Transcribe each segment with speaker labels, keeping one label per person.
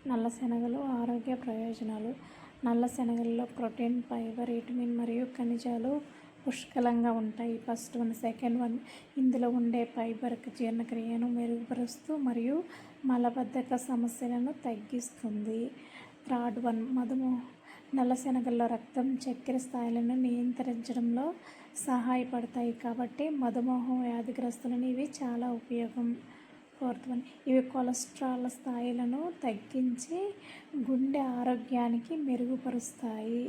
Speaker 1: నల్ల శనగలు ఆరోగ్య ప్రయోజనాలు. నల్ల శనగల్లో ప్రోటీన్, ఫైబర్, విటమిన్ మరియు ఖనిజాలు పుష్కలంగా ఉంటాయి. First one. సెకండ్ వన్, ఇందులో ఉండే ఫైబర్ జీర్ణక్రియను మెరుగుపరుస్తూ మరియు మలబద్ధక సమస్యలను తగ్గిస్తుంది. థర్డ్ వన్, మధుమేహం. నల్ల శనగల్లో రక్తం చక్కెర స్థాయిలను నియంత్రించడంలో సహాయపడతాయి కాబట్టి మధుమేహం వ్యాధిగ్రస్తులను ఇవి చాలా ఉపయోగం. ఫోర్త్ వన్, ఇవి కొలెస్ట్రాల్ స్థాయిలను తగ్గించి గుండె ఆరోగ్యానికి మెరుగుపరుస్తాయి.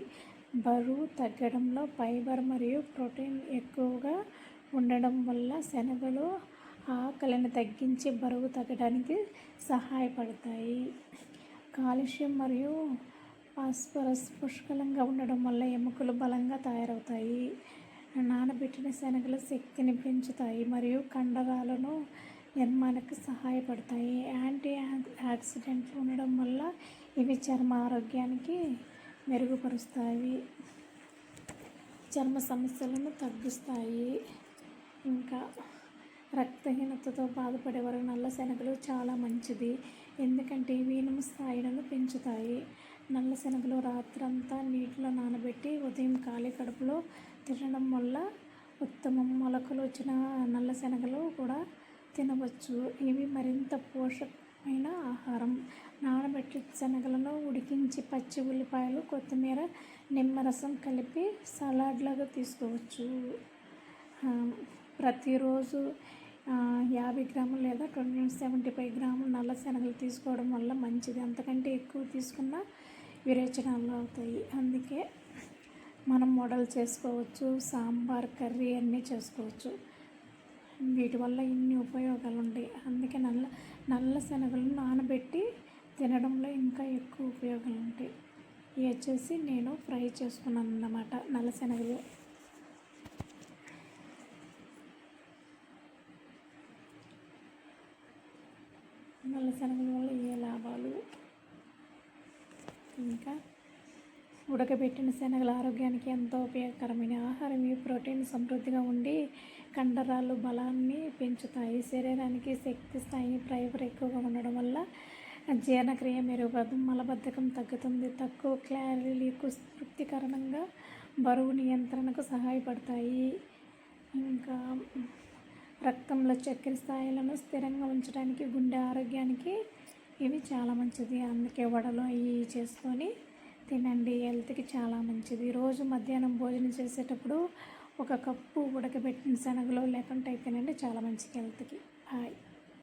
Speaker 1: బరువు తగ్గడంలో ఫైబర్ మరియు ప్రోటీన్ ఎక్కువగా ఉండడం వల్ల శనగలు ఆకలిని తగ్గించి బరువు తగ్గడానికి సహాయపడతాయి. కాల్షియం మరియు ఫాస్ఫరస్ పుష్కలంగా ఉండడం వల్ల ఎముకలు బలంగా తయారవుతాయి. నానబెట్టిన శనగలు శక్తిని పెంచుతాయి మరియు కండరాలను నిర్మాణానికి సహాయపడతాయి. యాంటీ ఆక్సిడెంట్లు ఉండడం వల్ల ఇవి చర్మ ఆరోగ్యానికి మెరుగుపరుస్తాయి, చర్మ సమస్యలను తగ్గిస్తాయి. ఇంకా రక్తహీనతతో బాధపడేవారు నల్ల శనగలు చాలా మంచిది, ఎందుకంటే ఇవి ఇనుము స్థాయిలను పెంచుతాయి. నల్ల శనగలు రాత్రంతా నీటిలో నానబెట్టి ఉదయం ఖాళీ కడుపులో తినడం వల్ల ఉత్తమం. మొలకలు వచ్చిన నల్ల శనగలు కూడా తినవచ్చు. ఇవి మరింత పోషకమైన ఆహారం. నానబెట్టిన శనగలను ఉడికించి పచ్చి ఉల్లిపాయలు, కొత్తిమీర, నిమ్మరసం కలిపి సలాడ్లాగా తీసుకోవచ్చు. ప్రతిరోజు 50 గ్రాములు లేదా 275 గ్రాములు నల్ల శనగలు తీసుకోవడం వల్ల మంచిది. అంతకంటే ఎక్కువ తీసుకున్న విరేచనాలు అవుతాయి. అందుకే మనం మోడల్ చేసుకోవచ్చు, సాంబార్, కర్రీ అన్నీ చేసుకోవచ్చు. వీటి వల్ల ఇన్ని ఉపయోగాలు ఉంటాయి. అందుకే నల్ల శనగలను నానబెట్టి తినడంలో ఇంకా ఎక్కువ ఉపయోగాలు ఉంటాయి. ఇవి వచ్చేసి నేను ఫ్రై చేసుకున్నాను అన్నమాట నల్ల శనగలు. నల్ల శనగల వల్ల ఏ లాభాలు. ఇంకా ఉడకబెట్టిన శనగలు ఆరోగ్యానికి ఎంతో ఉపయోగకరమైన ఆహారం. ఇవి ప్రోటీన్ సమృద్ధిగా ఉండి కండరాలు బలాన్ని పెంచుతాయి. శరీరానికి శక్తి స్థాయిని ఫైబర్ ఎక్కువగా ఉండడం వల్ల జీర్ణక్రియ మెరుగుపడుతుంది, మలబద్ధకం తగ్గుతుంది, తక్కువ క్యాలరీలకు తృప్తికరంగా బరువు నియంత్రణకు సహాయపడతాయి. ఇంకా రక్తంలో చక్కెర స్థాయిలను స్థిరంగా ఉంచడానికి, గుండె ఆరోగ్యానికి ఇవి చాలా మంచిది. అందుకే వడలు అవి చేసుకొని తినండి, హెల్త్కి చాలా మంచిది. రోజు మధ్యాహ్నం భోజనం చేసేటప్పుడు 1 కప్పు ఉడకబెట్టిన శనగలు లేకుంటే తినండి, చాలా మంచిది హెల్త్కి. హాయ్.